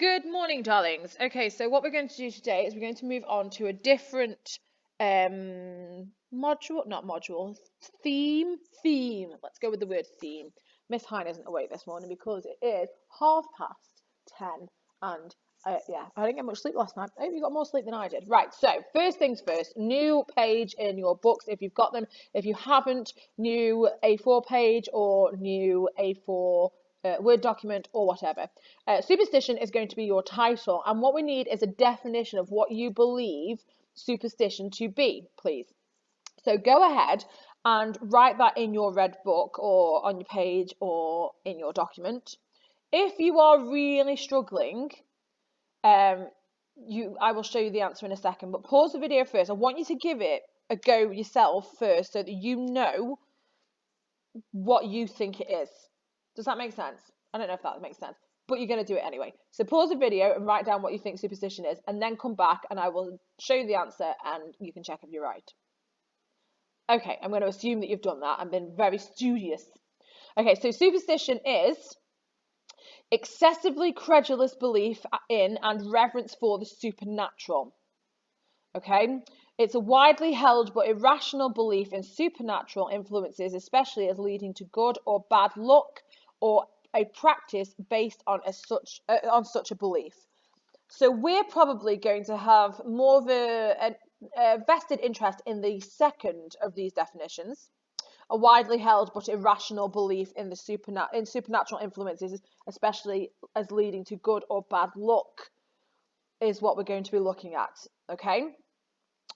Good morning, darlings. Okay, so what we're going to do today is we're going to move on to a different theme. Let's go with the word theme. Miss Hine isn't awake this morning because it is 10:30, and yeah, I didn't get much sleep last night. I hope you got more sleep than I did. Right, so first things first, new page in your books if you've got them. If you haven't, new A4 page or new A4 Word document or whatever. Superstition is going to be your title, and what we need is a definition of what you believe superstition to be, please. So go ahead and write that in your red book or on your page or in your document. If you are really struggling, I will show you the answer in a second, but pause the video first. I want you to give it a go yourself first so that you know what you think it is. Does that make sense? I don't know if that makes sense, but you're going to do it anyway. So pause the video and write down what you think superstition is, and then come back and I will show you the answer and you can check if you're right. Okay, I'm going to assume that you've done that and been very studious. Okay, so superstition is excessively credulous belief in and reverence for the supernatural. Okay, it's a widely held but irrational belief in supernatural influences, especially as leading to good or bad luck, or a practice based on such a belief. So we're probably going to have more of a vested interest in the second of these definitions. A widely held but irrational belief in supernatural influences, especially as leading to good or bad luck, is what we're going to be looking at. Okay,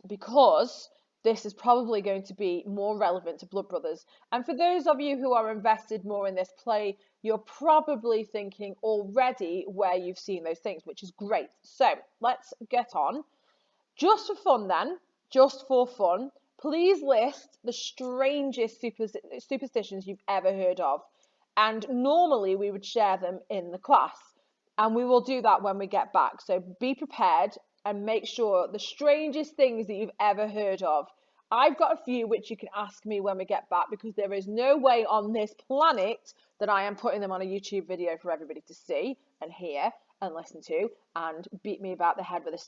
because this is probably going to be more relevant to Blood Brothers. And for those of you who are invested more in this play, you're probably thinking already where you've seen those things, which is great. So let's get on. Just for fun then, please list the strangest superstitions you've ever heard of. And normally we would share them in the class. And we will do that when we get back. So be prepared and make sure the strangest things that you've ever heard of. I've got a few which you can ask me when we get back, because there is no way on this planet that I am putting them on a YouTube video for everybody to see and hear and listen to and beat me about the head with a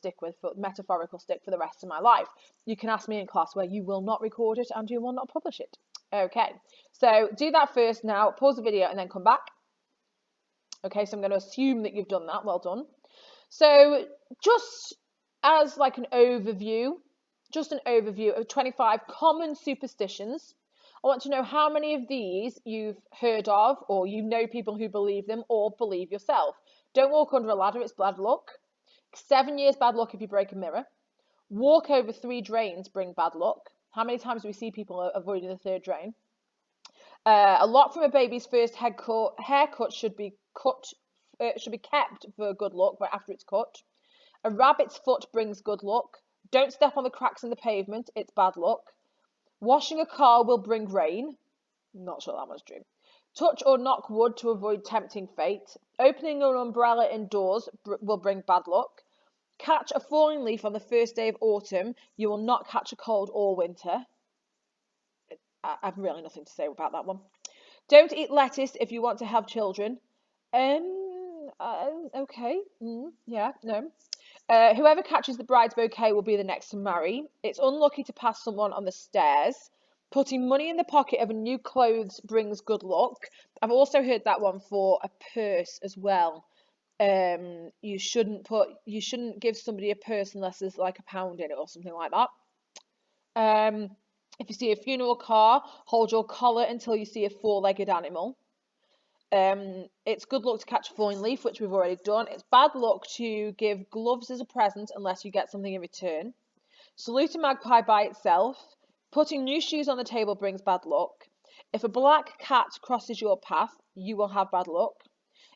metaphorical stick for the rest of my life. You can ask me in class where you will not record it and you will not publish it. Okay, so do that first now, pause the video and then come back. Okay, so I'm going to assume that you've done that. Well done. So just as like an overview of 25 common superstitions, I want to know how many of these you've heard of, or you know people who believe them, or believe yourself. Don't walk under a ladder, it's bad luck. 7 years bad luck if you break a mirror. Walk over 3 drains bring bad luck. How many times do we see people avoiding the 3rd drain? A lot from a baby's first haircut should be kept for good luck right after it's cut. A rabbit's foot brings good luck. Don't step on the cracks in the pavement, it's bad luck. Washing a car will bring rain. Not sure that one's true. Touch or knock wood to avoid tempting fate. Opening an umbrella indoors will bring bad luck. Catch a falling leaf on the first day of autumn. You will not catch a cold all winter. I've really nothing to say about that one. Don't eat lettuce if you want to have children. Okay. Yeah, no. Whoever catches the bride's bouquet will be the next to marry. It's unlucky to pass someone on the stairs. Putting money in the pocket of a new clothes brings good luck. I've also heard that one for a purse as well. You shouldn't give somebody a purse unless there's like £1 in it or something like that. If you see a funeral car, hold your collar until you see a 4-legged animal. It's good luck to catch a falling leaf, which we've already done. It's bad luck to give gloves as a present unless you get something in return. Salute a magpie by itself. Putting new shoes on the table brings bad luck. If a black cat crosses your path, you will have bad luck.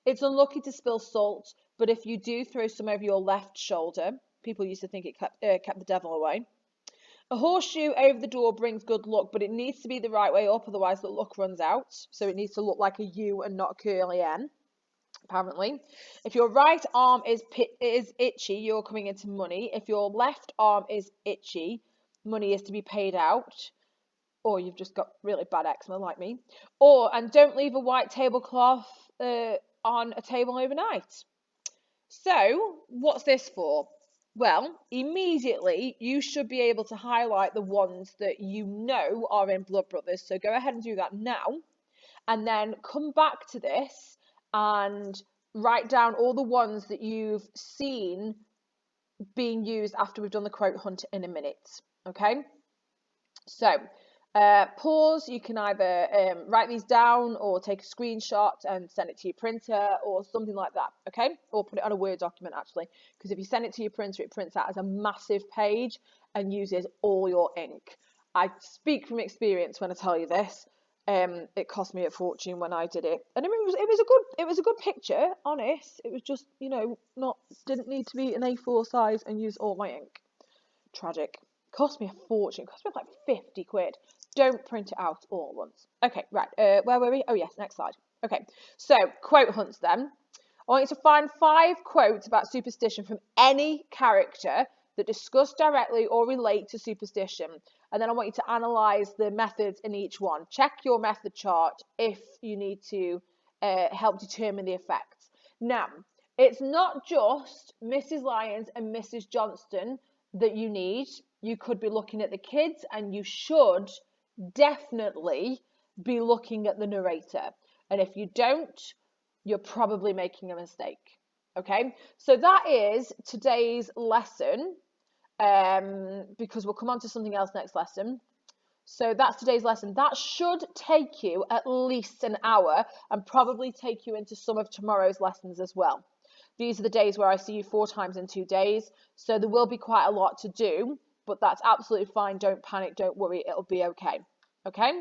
It's unlucky to spill salt, but if you do, throw some over your left shoulder. People used to think it kept the devil away. A horseshoe over the door brings good luck, but it needs to be the right way up, otherwise the luck runs out. So it needs to look like a U and not a curly N, apparently. If your right arm is itchy, you're coming into money. If your left arm is itchy, money is to be paid out. Or you've just got really bad eczema like me. And don't leave a white tablecloth on a table overnight. So what's this for? Well, immediately you should be able to highlight the ones that you know are in Blood Brothers. So go ahead and do that now, and then come back to this and write down all the ones that you've seen being used after we've done the quote hunt in a minute. Okay, so pause. You can either write these down or take a screenshot and send it to your printer or something like that. Okay, or put it on a Word document actually, because if you send it to your printer, it prints out as a massive page and uses all your ink. I speak from experience when I tell you this. It cost me a fortune when I did it, and it was a good picture. Honest, it was just, you know, didn't need to be an A4 size and use all my ink. Tragic. Cost me a fortune. Cost me like 50 quid. Don't print it out all at once. Okay, right. Where were we? Oh yes, next slide. Okay, so quote hunts then. I want you to find 5 quotes about superstition from any character that discuss directly or relate to superstition. And then I want you to analyse the methods in each one. Check your method chart if you need to help determine the effects. Now, it's not just Mrs. Lyons and Mrs. Johnston that you need. You could be looking at the kids, and you should definitely be looking at the narrator. And if you don't, you're probably making a mistake. Okay, so that is today's lesson, because we'll come on to something else next lesson. So that's today's lesson. That should take you at least an hour and probably take you into some of tomorrow's lessons as well. These are the days where I see you 4 times in 2 days, so there will be quite a lot to do, but that's absolutely fine. Don't panic, don't worry, it'll be okay. Okay?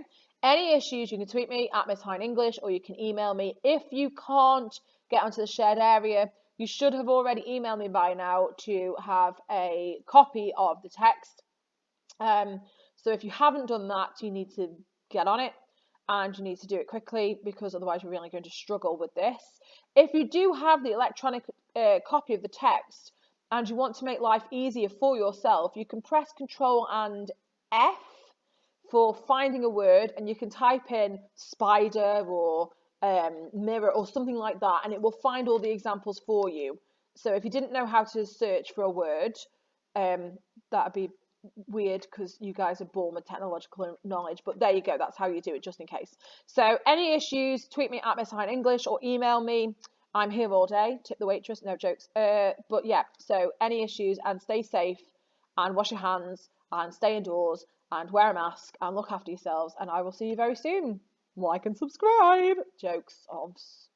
Any issues, you can tweet me at Miss Hine English, or you can email me. If you can't get onto the shared area, you should have already emailed me by now to have a copy of the text. So if you haven't done that, you need to get on it, and you need to do it quickly, because otherwise you're really going to struggle with this. If you do have the electronic copy of the text and you want to make life easier for yourself, you can press Control and F for finding a word, and you can type in spider or mirror or something like that, and it will find all the examples for you. So if you didn't know how to search for a word, that'd be weird because you guys are born with technological knowledge, but there you go, that's how you do it, just in case. So any issues, tweet me at Miss Hine English or email me. I'm here all day. Tip the waitress, no jokes. But yeah, so any issues, and stay safe and wash your hands and stay indoors and wear a mask and look after yourselves, and I will see you very soon. Like and subscribe. Jokes, obs.